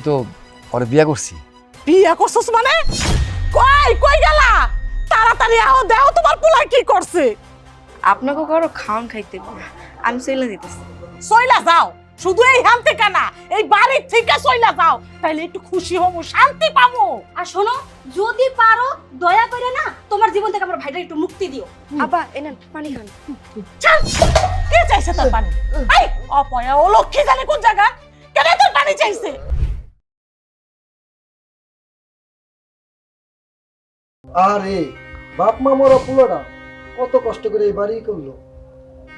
তো পরে বিয়া করছি। বিয়া করছস মানে? কই কই গেলা? তাড়াতাড়ি আও, দেও তোমার পোলা কি করছে। আপনাকে কারো খাওয়ান খাইতে আমি চলে দিতেছি। সইলা যাও, শুধু এই হান থেকে না, এই বাড়ির থেকে সইলা যাও, তাইলে একটু খুশি হবো, শান্তি পাবো। আর শোনো, যদি পারো দয়া করে না তোমার জীবন থেকে আমার ভাইটা একটু মুক্তি দিও। আব্বা এনেন পানি খান। চল, কে চাইছে তোর পানি? এই অপয়া ও লক্ষ্মী জানে কোন জায়গা, কেন তোর পানি চাইছে? আরে বাপ মা মরা পুলোটা কত কষ্ট করে এই বাড়ি করলো,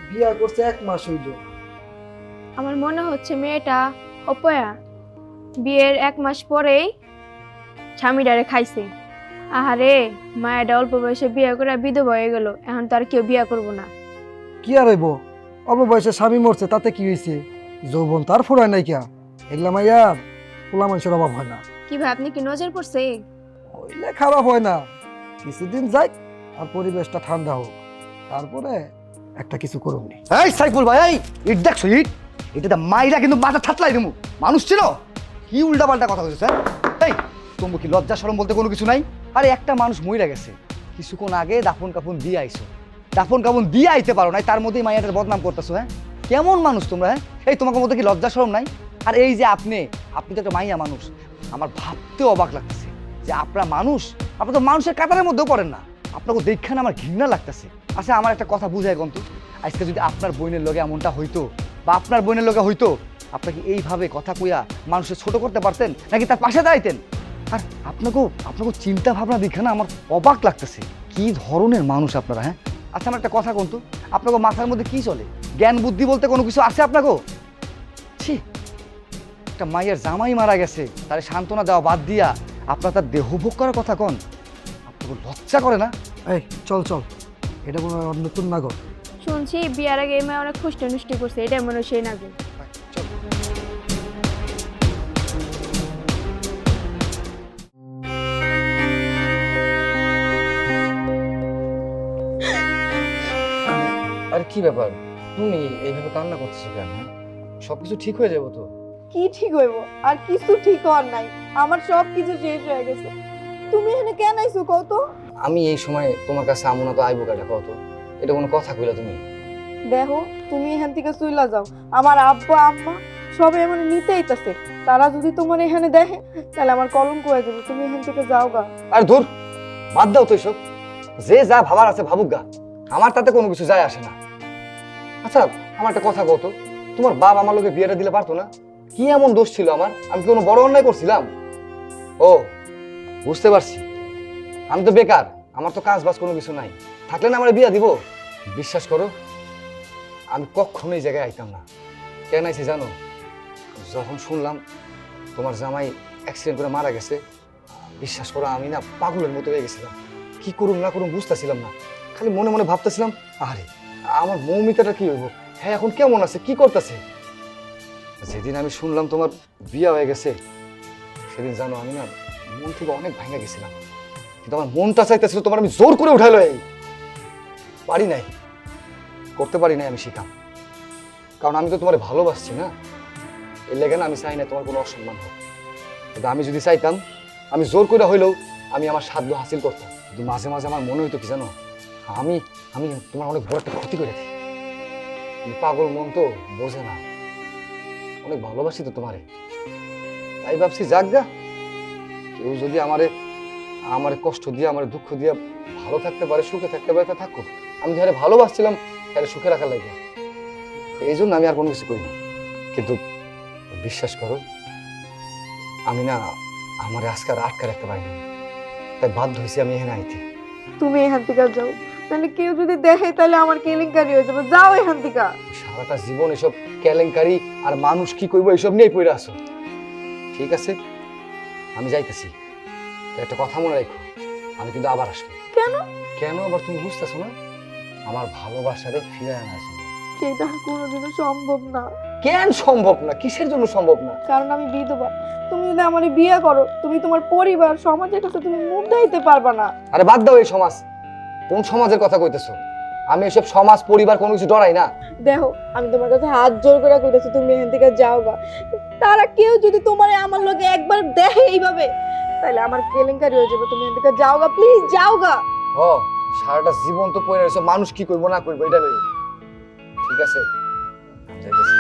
বিয়া করছে 1 মাস হইল। আমার মনে হচ্ছে মেয়েটা অপয়া বিয়ের 1 মাস পরেই স্বামীটারে খাইছে। আহারে, মায়েরা অল্প বয়সে বিয়ে করে বিধবা হয়ে গেল, এখন তো আর কেউ বিয়ে করবো না। কি আর হইব, অল্প বয়সে স্বামী মরছে তাতে কি হয়েছে, যৌবন তার ফুরায় নাই কিয়া। এগুলা মাইয়ার পোলা মানুষের অভাব হয় না। কি ভাই, আপনি কি নজর পড়ছে? হইলে খারাপ হয় না, কিছুদিন যাই আর পরিবেশটা ঠান্ডা হোক, তারপরে একটা কিছু করুন। এই সাইফুল ভাই, এই ইট দেখছো, ইট এটা মাইরা কিন্তু মাথা থাতলাই দেবো। মানুষ ছিল কি উল্টা পাল্টা কথা বলছো স্যার? এই তোমার কি লজ্জা শরম বলতে কোনো কিছু নাই? আরে একটা মানুষ মইরা গেছে, কিছুক্ষণ আগে দাফন কাফন দিয়ে আইছো, দাফন কাফন দিয়ে আইতে পারো নাই, তার মধ্যেই মাইয়াটার বদনাম করতেছো। হ্যাঁ, কেমন মানুষ তোমরা? হ্যাঁ, এই তোমাকে মধ্যে কি লজ্জা শরম নাই? আর এই যে আপনি তো একটা মাইয়া মানুষ, আমার ভাবতেও অবাক লাগতেছে যে আপনারা মানুষ, আপনারা তো মানুষের কাতারের মধ্যেও পড়েন না। আপনাকে দেখে না আমার ঘৃণা লাগতেছে। আচ্ছা আমার একটা কথা বুঝায় গন্ত, আজকে যদি আপনার বোনের লগে এমনটা হইতো বা আপনার বোনের লগে হইতো, আপনাকে এইভাবে কথা কইয়া মানুষের ছোট করতে পারতেন নাকি তার পাশে দাঁড়াইতেন? আর আপনাকেও চিন্তা ভাবনা দেখে না আমার অবাক লাগতেছে, কি ধরনের মানুষ আপনারা। হ্যাঁ, আচ্ছা আমার একটা কথা গন্ত, আপনাকে মাথার মধ্যে কি চলে? জ্ঞান বুদ্ধি বলতে কোনো কিছু আছে আপনাকেও? ছি, একটা মায়ের জামাই মারা গেছে, তার সান্ত্বনা দেওয়া বাদ দিয়া আপনার তার দেহভোগ করার কথা কন, আপনাকে লজ্জা করে না? এই চল চল, এটা কোনো নতুন নাগর। শুনছি বিয়ার আগে এই মেয়ে অনেক খুশটি নষ্টি করছে, এটা মনে হয় সেই নাকি। আরে কি ব্যাপার, তুমি এইভাবে কান্না করতেছো কেন? সবকিছু ঠিক হয়ে যাবো তো? কি ঠিক হইব? আর কিছু ঠিক হওয়ার নাই, আমার সব কিছু শেষ হয়ে গেছে। তুমি এখানে কেন আইছো কত? আমি এই সময় তোমার কাছে আমু না তো আইবো কেটা কত? এটা কোনো কথা কইলা তুমি? দেখো, তুমি এখান থেকে চইলা যাও, আমার আব্বা আম্মা সবাই এমন নিতে আইতাছে, তারা যদি তোমার এখানে দেখে তাহলে আমার কলঙ্ক হয়ে যাবে। তুমি এখান থেকে যাও গা। আর ধুর, বাদ দাও তো এসব, যে যা ভাবার আছে ভাবুক গা, আমার তাতে কোনো কিছু যায় আসে না। আচ্ছা আমার একটা কথা কত, তোমার বাপ আমার লোকে বিয়েটা দিলে পারতো না? কি এমন দোষ ছিল আমার? আমি কি কোনো বড় অন্যায় করছিলাম? ও বুঝতে পারছি, আমি তো বেকার, আমার তো কাজ বাজ কোনো কিছু নাই, থাকলে না আমার বিয়া দিব? বিশ্বাস করো আমি কখনোই এই জায়গায় আইতাম না। কেন আইছি জানো? যখন শুনলাম তোমার জামাই অ্যাক্সিডেন্ট করে মারা গেছে, বিশ্বাস করো আমি না পাগলের মতো হয়ে গেছিলাম, কি করুম না করুম বুঝতেছিলাম না, খালি মনে মনে ভাবতেছিলাম আরে আমার মৌমিতাটা কি হইব, হ্যাঁ এখন কেমন আছে, কি করতেছে। যেদিন আমি শুনলাম তোমার বিয়া হয়ে গেছে, সেদিন জানো আমি না মন থেকে অনেক ভাঙা গেছিলাম, কিন্তু আমার মনটা চাইতেছিল তোমার আমি জোর করে উঠাইলো, এই পারি নাই, করতে পারি নাই আমি শিখাম, কারণ আমি তো তোমার ভালোবাসছি না, এই লেগে না আমি চাই না তোমার কোনো অসম্মান হোক। কিন্তু আমি যদি চাইতাম আমি জোর করে হইলেও আমি আমার সাধ্য হাসিল করতাম, কিন্তু মাঝে মাঝে আমার মনে হইতো কি জানো, আমি আমি তোমার অনেক বড় একটা ক্ষতি করে দিই, পাগল মন তো বোঝে না, অনেক ভালোবাসি তো তোমারে, তাই ভাবছি যাক গা, কেউ যদি আমারে কষ্ট দিয়ে আমার দুঃখ দিয়ে ভালো থাকতে পারে, সুখে থাকতে পারে, তা থাকুক, আমি যারা ভালোবাসছিলাম তাহলে সুখে রাখার লাগে, এই জন্য আমি আর কোনো কিছু করি না। কিন্তু বিশ্বাস করো আমি না আমার আজকে আর আটকা রাখতে পারিনি, তাই বাধ্য হয়েছি আমি এখানে আইতে। তুমি এখান থেকে যাও, তাহলে কেউ যদি দেখে তাহলে আমার কেলেঙ্কারি হয়ে যাবে। যাও এখান থেকে। সারাটা জীবন এসব কেলেঙ্কারি আর মানুষ কি কইবো এসব নিয়ে পড়ে আসো। ঠিক আছে আমি যাইতেছি, একটা কথা মনে রাখো, আমি কিন্তু আবার আসবো। কেন? কেন আবার তুমি বুঝতেছো না? আমার ভালোবাসারে ফিরে আনা আসবে, সেটা কোনোদিনও সম্ভব না। কেন সম্ভব না? কিসের জন্য সম্ভব না? কারণ আমি বিধবা। তুমি যদি আমার বিয়ে করো, তুমি তোমার পরিবার সমাজের কাছে তুমি মুখ দেখাইতে পারবা না। আরে বাদ দাও এই সমাজ, কোন সমাজের কথা কইতেছো? আমি এসব সমাজ পরিবার কোনো কিছু ডরাই না। দেখো আমি তোমার কাছে হাত জোর করে কইতেছি, তুমি এখান থেকে যাও গা, তারা কেউ যদি তোমার আমার লগে একবার দেখে এইভাবে, তাহলে আমার কেলেঙ্কারি হয়ে যাবে। তুমি এখান থেকে যাওগা, প্লিজ যাওগা। ও সারাটা জীবন তো পড়ে রয়েছে, মানুষ কি করবো না করবো এটা ভেবে। ঠিক আছে আমি যাইতেছি।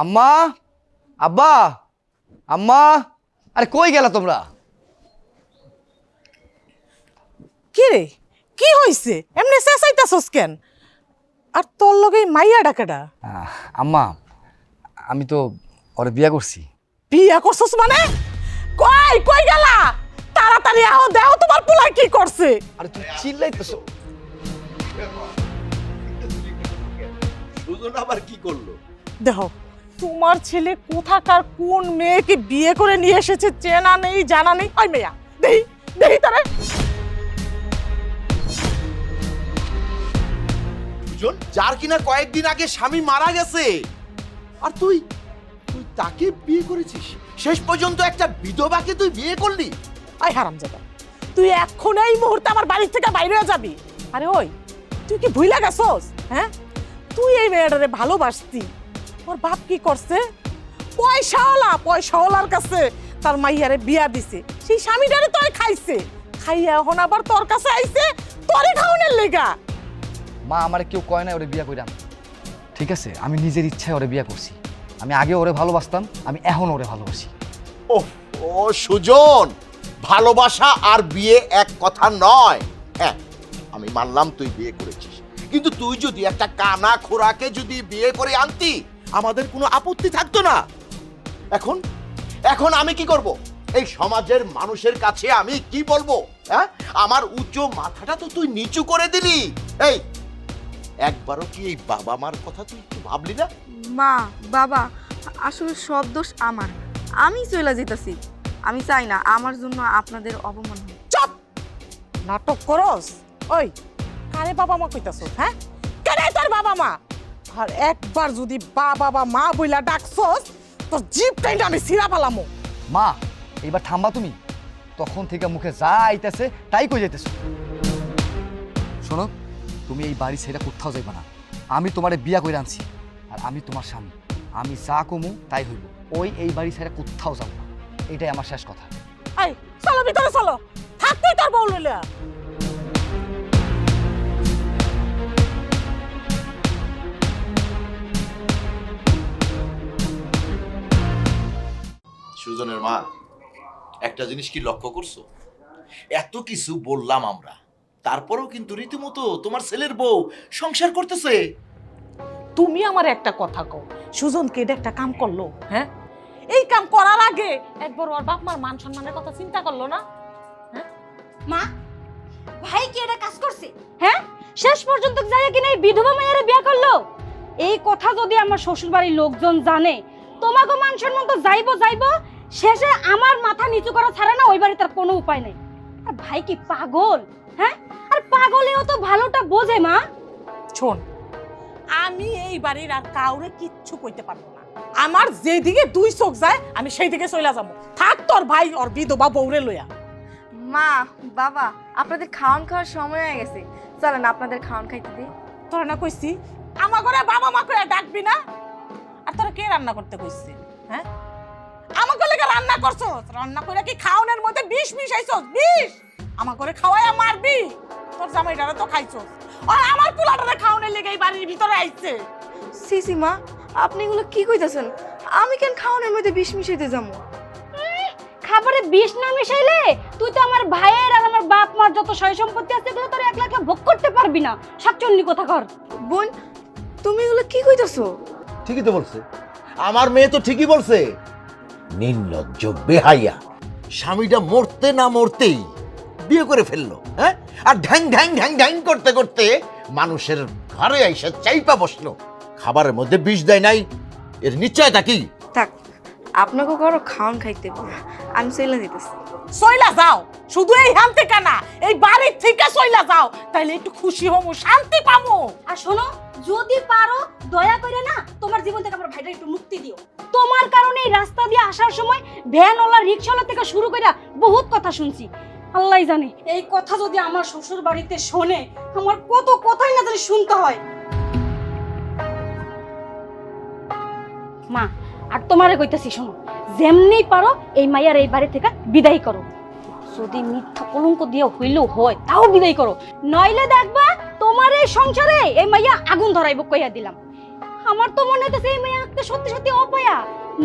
আম্মা, আব্বা, আম্মা, আরে কই গেলা তোমরা? কি রে, কি হইছে? এমনি চেঁচাইতাছস কেন? আর তোর লগে মাইয়া ডাকাডা? আম্মা, আমি তো ওরে বিয়া করছি। বিয়া করছস মানে? কই কই গেলা? তাড়াতাড়ি আও, দেও তোমার পোলা কি করছে। আরে তুই চিল্লাইতেছো? সুজন আবার কি করলো? দেখো তোমার ছেলে কোথাকার কোন মেয়েকে বিয়ে করে নিয়ে এসেছে, চেনা নেই জানা নেই। ওই মেয়া দেহি দেহি তারে। সুজন যার কিনা কয়েকদিন আগে স্বামী মারা গেছে, আর তুই তুই তাকে বিয়ে করেছিস? শেষ পর্যন্ত একটা বিধবাকে তুই বিয়ে করলি? আই হারামজাদা, তুই এখন এই মুহূর্তে আমার বাড়ি থেকে বাইরে হয়ে যাবি। আরে ওই তুই কি ভুইলা গেছস? হ্যাঁ, তুই এই মেয়েটারে ভালোবাসতি। ওর বাপ কি করছে? পয়সাওয়ালার কাছে তার মাইয়ারে বিয়া দিছে, সেই স্বামীটারে তোরে খাইছে, খাইয়া এখন আবার তোর কাছে আইছে তোরে খাওনের লেগা। মা, আমারে কেউ কয় না ওরে বিয়া কইরাম। ঠিক আছে, আমি নিজের ইচ্ছায় ওরে বিয়া করছি। আমি আগে ওরে ভালোবাসতাম, আমি এখন ওরে ভালোবাসি। ও সুজন, ভালোবাসা আর বিয়ে এক কথা নয়। হ্যাঁ, আমি মানলাম তুই বিয়ে করেছিস, কিন্তু তুই যদি একটা কানা খোরাকে যদি বিয়ে করে আনতি, আমাদের কোনো আপত্তি থাকতো না। এখন এখন আমি কি করব? এই সমাজের মানুষের কাছে আমি কি বলবো? হ্যাঁ, আমার উঁচু মাথাটা তো তুই নিচু করে দিলি। এই একবারও কি এই বাবা মার কথা তুই একটু ভাবলি না? মা, বাবা, আসলে সব দোষ আমার। আমি চলে যেতেছি। আমি চাই না আমার জন্য আপনাদের অপমান হোক। চুপ! নাটক করস? ওই কারে বাবা মা কইতাছস? হ্যাঁ, কেনে তোর বাবা মা? আর একবার যদি বাবা বা মা বইলা ডাকছস, তোর জিভ টাইনা আমি ছিঁড়া ফেলামু। মা, এইবার থামবা তুমি। তখন থেকে মুখে যা আইতেছে তাই কই যাইতেছো। শোনো, তুমি এই বাড়ি ছেড়ে কোথাও যাইবা না। আমি তোমারে বিয়া কইরা আনছি, আর আমি তোমার স্বামী। আমি যা কমু তাই হইব। ওই এই বাড়ি ছেড়ে কোথাও যাবো না, এটাই আমার শেষ কথা। এই চলো ভিতরে চলো, থাকতেই তোর বউ লইলা। সুজনের মা, একটা জিনিস কি লক্ষ্য করছো? এত কিছু বললাম আমরা, তারপরেও কিন্তু রীতিমতো তোমার ছেলের বউ সংসার করতেছে। তুমি আমার একটা কথা কও, সুজন কে একটা কাম করলো? হ্যাঁ, এই কাম করার আগে একবার ওর বাপ মার মান সম্মানের কথা চিন্তা করলো না? মা, ভাই কি এটা কাজ করছে? হ্যাঁ, শেষ পর্যন্ত যাইয়া কিনা এই বিধবা মায়ের বিয়ে করলো। এই কথা যদি আমার শ্বশুর বাড়ির লোকজন জানে, তোমাকে মান সম্মান তো যাইবো, শেষে আমার মাথা নিচু করা ছাড়া না ওই বাড়ি তার কোনো উপায় নেই। আর ভাই কি পাগল? হ্যাঁ, আর পাগলেও তো ভালোটা বোঝে। মা শোন, আমি এই বাড়ির আর কাউরে কিচ্ছু কইতে পারবো না। আমার যেদিকে দুই চোখ যায় আমি সেই দিকে চলে যাবো। থাক তোর ভাই ওর বিধবা বউরে লইয়া। মা, বাবা, আপনাদের খাওয়ান খাওয়ার সময় হয়ে গেছে। চলেন আপনাদের খাওয়ান খাইতে দিই। তোরা না কইছি আমার ঘরে বাবা মা করে ডাকবি না? আর তোরা কে রান্না করতে কইছে? হ্যাঁ, আমাকে লেগে রান্না করছস? রান্না করে কি খাওনের মধ্যে বিষ মিশাইছস? বিষ আমার ঘরে খাওয়াইয়া মারবি? তোর জামাইটারে তো খাইছস, আর আমার পোলাটারে খাওনের লেগে এই বাড়ির ভিতরে আইছে। সিসি মা, আপনি এগুলো কি কইতাছেন? আমি কেন খাওয়ানোর মধ্যে বিষ মিশাইতে যাবো? খাবারে বিষ না মিশাইলে তুই তো আমার ভাইয়ের আর আমার বাপ মার যত সয় সম্পত্তি আছে এগুলো তোর একলা একলা ভোগ করতে পারবি না। শাকচন্নি কথা কর। বোন, তুমি এগুলো কি কইতাছো? ঠিকই তো বলছে, আমার মেয়ে তো ঠিকই বলছে। নির্লজ্জ বেহাইয়া, স্বামীটা মরতে না মরতেই বিয়ে করে ফেললো। হ্যাঁ, আর ঢ্যাং ঢ্যাং ঢ্যাং ঢ্যাং করতে করতে মানুষের ঘরে আইসা চাইপা বসলো। খাবারের মধ্যে বিষ দেয় নাই, এর নিশ্চয়তা কি? থাক, আপনাকে করো খাওয়ান খাইতে। আমি চলে যেতেছি। সইলা যাও, শুধু এই হান থেকে না, এই বাড়ির থেকে সইলা যাও, তাইলে একটু খুশি হমু, শান্তি পামু। আর শোনো, যদি পারো দয়া করে না তোমার জীবন থেকে আমার ভাইটা একটু মুক্তি দিও। তোমার কারণে এই রাস্তা দিয়ে আসার সময় ভ্যানওয়ালা রিকশাওয়ালা থেকে শুরু করে বহুত কথা শুনছি। আল্লাহ জানে এই কথা যদি আমার শ্বশুর বাড়িতে শোনে, আমার কত কথাই না জানি শুনতে হয়। মা, আর তোমারে কইতাছি শোনো, যেমনি পারো এই মাইয়ার এই বাড়ি থেকে বিদায় করো। যদি মিথ্যা কলঙ্ক দিয়ে হইলেও হয় তাও বিদায় করো, নইলে দেখবা তোমার এই সংসারে এই মাইয়া আগুন ধরাইব কইয়া দিলাম। আমার তো মনে হইতেছে এই মাইয়া একটা সত্যি সত্যি অপয়া,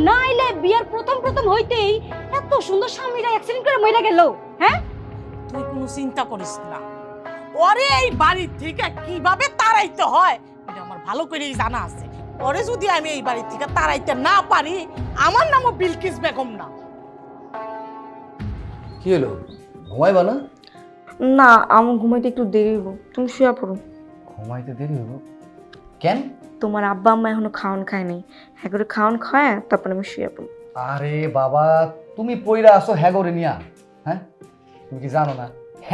নাইলে বিয়ের প্রথম হইতেই এত সুন্দর স্বামীরা অ্যাক্সিডেন্ট করে মইরা গেল। হ্যাঁ, তুই কোনো চিন্তা করিস না, ওরে এই বাড়ির থেকে কিভাবে তাড়াইতে হয় এটা আমার ভালো করেই জানা আছে। ওরে যদি আমি এই বাড়ির থেকে তাড়াইতে না পারি, আমার নামও বিলকিস বেগম না। কি হলো, ঘুমাইবা না? না, আমার ঘুমাইতে একটু দেরি হইব, তুমি শুয়ে পড়ো। ঘুমাইতে দেরি হইব কেন? তোমার আব্বা আম্মা এখনো খাওয়ান খায় নাই, হ্যাঁ করে খাওয়ান খায় তারপর আমি শুয়ে পড়ব। আরে বাবা, তুমি পইরা আসো হ্যাগরে নিয়া। হ্যাঁ, তুমি কি জানো না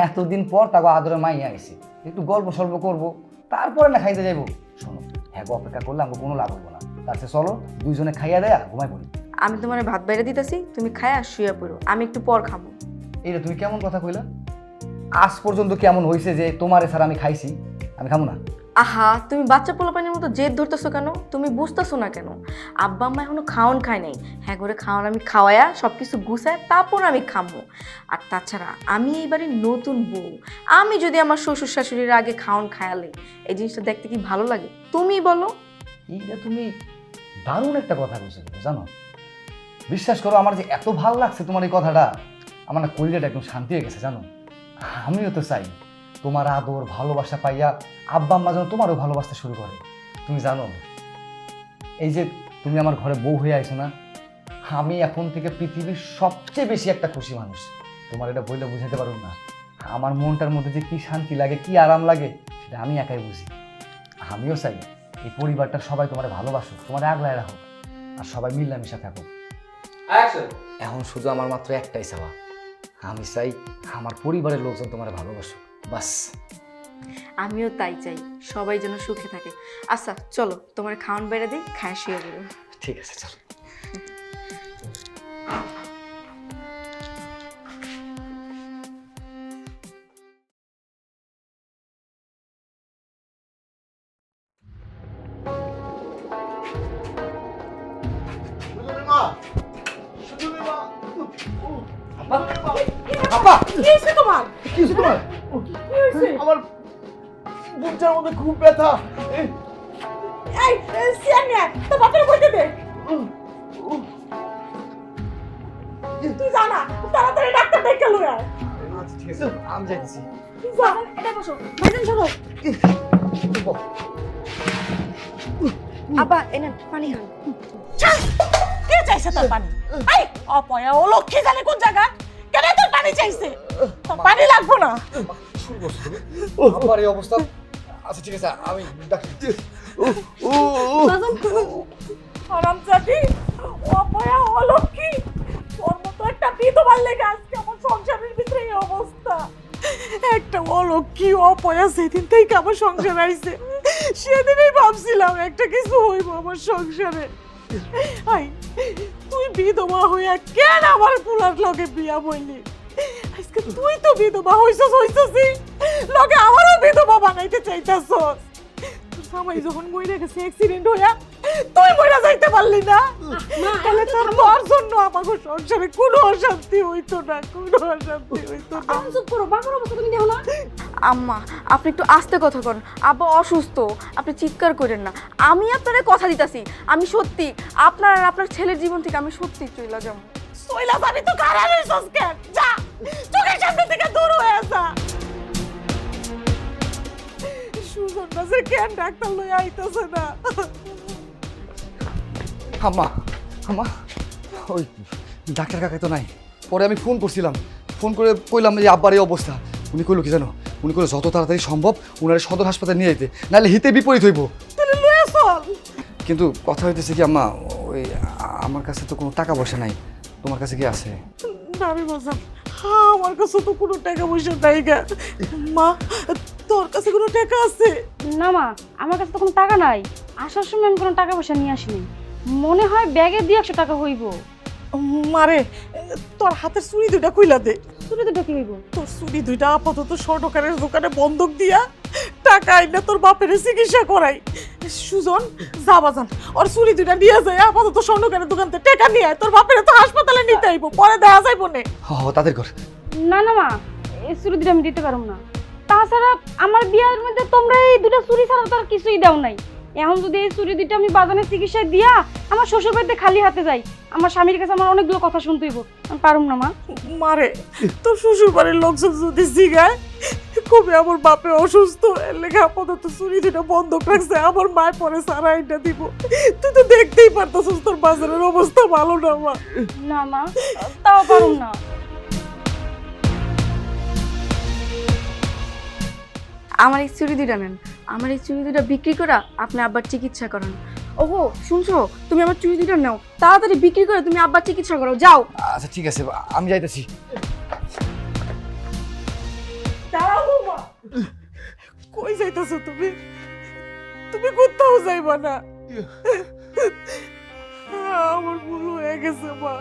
এতদিন পর তাকে আদরে মাইয়া আইছি, একটু গল্প সল্প করবো, তারপরে না খাইতে যাইবো। শোনো, হ্যাগো অপেক্ষা করলে আমাকে কোনো লাভ হবো না, তার চেয়ে চলো দুইজনে খাইয়া দেয়া ঘুমাই পড়ি। আমি তোমার ভাত বাইরে দিতেছি, তুমি খায় আর শুয়ে পড়ো, আমি একটু পর খাবো। এইটা তুমি কেমন কথা কইলা? আজ পর্যন্ত কেমন হয়েছে যে তোমারে ছাড়া আমি খাইছি, আমি খাবো না? আহা, তুমি বাচ্চা পোলাপানির মতো জেদ ধরতেছো কেন? তুমি বুঝতেছো না কেন? আব্বা আম্মা এখনো খাওয়ান খায় নাই, হ্যাঁ করে খাওয়ান আমি খাওয়ায়া সব কিছু গুছায় তারপর আমি খাবো। আর তাছাড়া আমি এই বাড়ির নতুন বউ, আমি যদি আমার শ্বশুর শাশুড়ির আগে খাওয়ান খায়ালে এই জিনিসটা দেখতে কি ভালো লাগে? তুমি বলো। এইটা তুমি দারুণ একটা কথা বলছো জানো। বিশ্বাস করো, আমার যে এত ভালো লাগছে তোমার এই কথাটা, আমার না কলিজাটা একদম শান্তি হয়ে গেছে জানো। আমিও তো চাই তোমার আদর ভালোবাসা পাইয়া আব্বা আম্মা যেন তোমারও ভালোবাসতে শুরু করে। তুমি জানো, এই যে তুমি আমার ঘরে বউ হয়ে আইছো না, আমি এখন থেকে পৃথিবীর সবচেয়ে বেশি একটা খুশি মানুষ। তোমার এটা বইলে বুঝাতে পারো না, আমার মনটার মধ্যে যে কি শান্তি লাগে, কি আরাম লাগে, সেটা আমি একাই বুঝি। আমিও চাই এই পরিবারটা সবাই তোমার ভালোবাসুক, তোমার আগলায় রাখুক, আর সবাই মিলামিশা থাকুক। এখন শুধু আমার মাত্র একটাই চাওয়া, আমি চাই আমার পরিবারের লোকজন তোমার ভালোবাসুক, বাস। আমিও তাই চাই, সবাই যেন সুখে থাকে। আচ্ছা চলো, তোমার খাওয়ান বেড়ে দিই, খায় শুয়ে পড়ো। ঠিক আছে, চলো। আপা, কি হয়েছে তোমার? কি হয়েছে তোমার? আমার বুকটার মধ্যে খুব ব্যথা। এই সিয়ান নিয়ে তো বাপের বইতে দে। তুই জানা তাড়াতাড়ি ডাক্তার ডেকে লয়ে আয়। আচ্ছা ঠিক আছে, আমি যাচ্ছি। যা। এটা বসো, ভাইজান শোনো। আব্বা এনে পানি খান। ছাড়, কে চাইছে তোর পানি? এই অপয়া ও লক্ষ্মী জানে কোন জায়গা, কেন তোর পানি চাইছে? তোর পানি লাগবো না। আমার এই অবস্থা। আচ্ছা ঠিক আছে, আমি ডাক্তার। হারামজাদি, অপয়া ও লক্ষ্মী, ওর মতো একটা বিধবার লেগে আজকে আমার সংসারের ভিতরে এই অবস্থা। একটা অলক্ষী অপয়া সেদিন থেকে আমার সংসার আইছে, সেদিনই ভাবছিলাম একটা কিছু হইব আমার সংসারে। আই, তুই বিধবা হইয়া কেন আমার পুলার লগে বিয়া বইলি? আজকে তুই তো বিধবা হইছসই, লগে আমারও বিধবা বানাইতে চাইতাছস। তোর জামাই যখন মইরা গেছে অ্যাক্সিডেন্ট হইয়া, তুই মইরা যাইতে পারলি না? তাহলে তোর জন্য আমার সংসারে কোনো অশান্তি হইতো না, কোনো অশান্তি হইতো না। চুপ করো, বাবার অবস্থা তুমি দেখো না। আম্মা আপনি একটু আস্তে কথা করেন, আব্বা অসুস্থ, আপনি চিৎকার করেন না। আমি আপনারে কথা দিতাছি, আমি সত্যি আপনার আর আপনার ছেলের জীবন থেকে আমি সত্যি চলে যাব। সইলা যাবি তো কারা রইছস কেন? যা, চোখের সামনে থেকে দূর হয়ে যা। সুজন না যে কেন ডাক্তার লইয়া আইতাছে না? আম্মা, আম্মা, ওই ডাক্তার কাকাই তো নাই। পরে আমি ফোন করছিলাম, ফোন করে কইলাম যে আব্বার এই অবস্থা। উনি কইলো কি জানো, উনি কইলো যত তাড়াতাড়ি সম্ভব উনারে সদর হাসপাতালে নিয়ে যেতে, নাহলে হিতে বিপরীত হইব। তাহলে লইয়া চল। কিন্তু কথা হইতেছে কি আম্মা, ওই আমার কাছে তো কোনো টাকা পয়সা নাই, তোমার কাছে কি আছে? না আমি বাজান, আমার কাছে তো কোনো টাকা পয়সা নাই গা। মা, তোর কাছে কোনো টাকা আছে? না মা, আমার কাছে তো কোনো টাকা নাই। আসার সময় আমি কোনো টাকা পয়সা নিয়ে আসিনি। মনে হয় ব্যাগে 200 টাকা হইব। মারে, তোর হাতের চুড়ি দুইটা খুইলা দে। তুমি তো কি হইব? তোর চুড়ি দুইটা আপাতত স্বর্ণকারের দোকানে বন্ধক দিয়া টাকা আইনা তোর বাপের চিকিৎসা করাই। সুজন, যা বাজান, ওর চুড়ি দুইটা নিয়ে যায়, আপাতত স্বর্ণকারের দোকান থেকে টাকা নিয়ে আয়। তোর বাপের তো হাসপাতালে নিতে আইব, পরে দেখা যাইব নে। তাদের ঘর। না না মা, এই চুরি দুটো আমি দিতে পারবো না। তাছাড়া আমার বিয়ের মধ্যে তোমরা এই দুটো চুরি ছাড়া তো আর কিছুই দাও নাই। এখন যদি এই চুরি দুটো আমি বাজানের চিকিৎসায় দিয়া আমার শ্বশুর বাড়িতে খালি হাতে যাই, আমার স্বামীর কাছে আমার অনেকগুলো কথা শুনতে হইব। আমি পারুম না মা। মারে, তোর শ্বশুর বাড়ির লোকজন যদি জিগায় কবে আমার বাপে অসুস্থ, এর লেগে আপাতত চুরি দুটো বন্ধক রাখছে, আমার মায় পরে সারা এটা দিব। তুই তো দেখতেই পারতেছিস তোর বাজারের অবস্থা ভালো না মা। না মা, তাও পারুম না। আমার এই চুড়ি দুইটা নেন, আমার এই চুড়ি দুইটা বিক্রি করা আপনি আব্বার চিকিৎসা করান। ওহো শুনছো, তুমি আমার চুড়ি দুইটা নাও, তাড়াতাড়ি বিক্রি করে তুমি আব্বার চিকিৎসা করো, যাও। আচ্ছা ঠিক আছে, আমি যাইতেছি। দাঁড়াও মা, কই যাইতেছো তুমি? তুমি কোথাও যাইবা না। আমার ভুল হয়ে গেছে মা।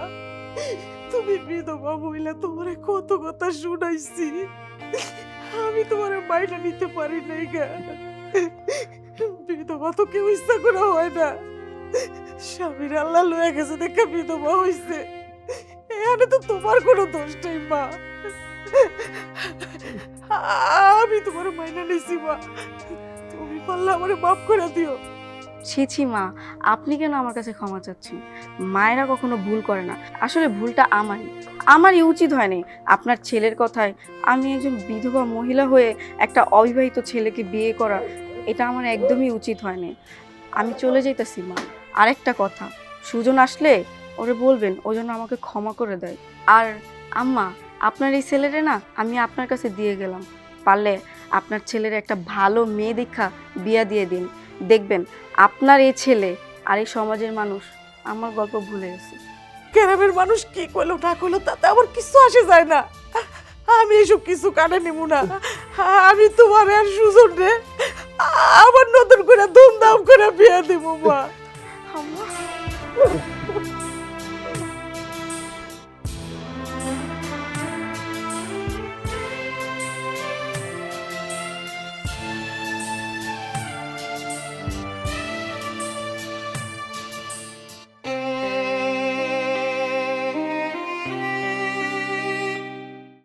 তুমি বিধবা মহিলা, তোমারে কত কথা শুনাইছি, আমি তোমার মাইনা নিতে পারি নাই গা। বিধবা তো কেউ ইচ্ছা করে হয় না, স্বামীর আল্লাহ লয়ে গেছে দেখে বিধবা হইছে। এখানে তো তোমার কোনো দোষ নেই মা। আমি তোমার মাইনা নিছি মা, তুমি পারলে আমারে মাফ করে দিও। ছি ছি মা, আপনি কেন আমার কাছে ক্ষমা চাচ্ছেন? মায়েরা কখনো ভুল করে না, আসলে ভুলটা আমারই উচিত হয়নি। আপনার ছেলের কথায় আমি একজন বিধবা মহিলা হয়ে একটা অবিবাহিত ছেলেকে বিয়ে করা, এটা আমার একদমই উচিত হয়নি। আমি চলে যাইতেছি মা। আরেকটা কথা, সুজন আসলে ওরে বলবেন ও যেন আমাকে ক্ষমা করে দেয়। আর আম্মা, আপনার এই ছেলেরে না আমি আপনার কাছে দিয়ে গেলাম, পারলে আপনার ছেলের একটা ভালো মেয়ে দেখা বিয়া দিয়ে দিন। দেখবেন আপনার এই ছেলে আর এই সমাজের মানুষ আমার গল্প ভুলে গেছে। গ্রামের মানুষ কি কইলো না কইলো তাতে আমার কিছু আসে যায় না। আমি এসব কিছু কানে নিব না। আমি তোমার আর সুজন রে আবার নতুন করে ধুমধাম করে বিয়ে দিব মা। আম্মা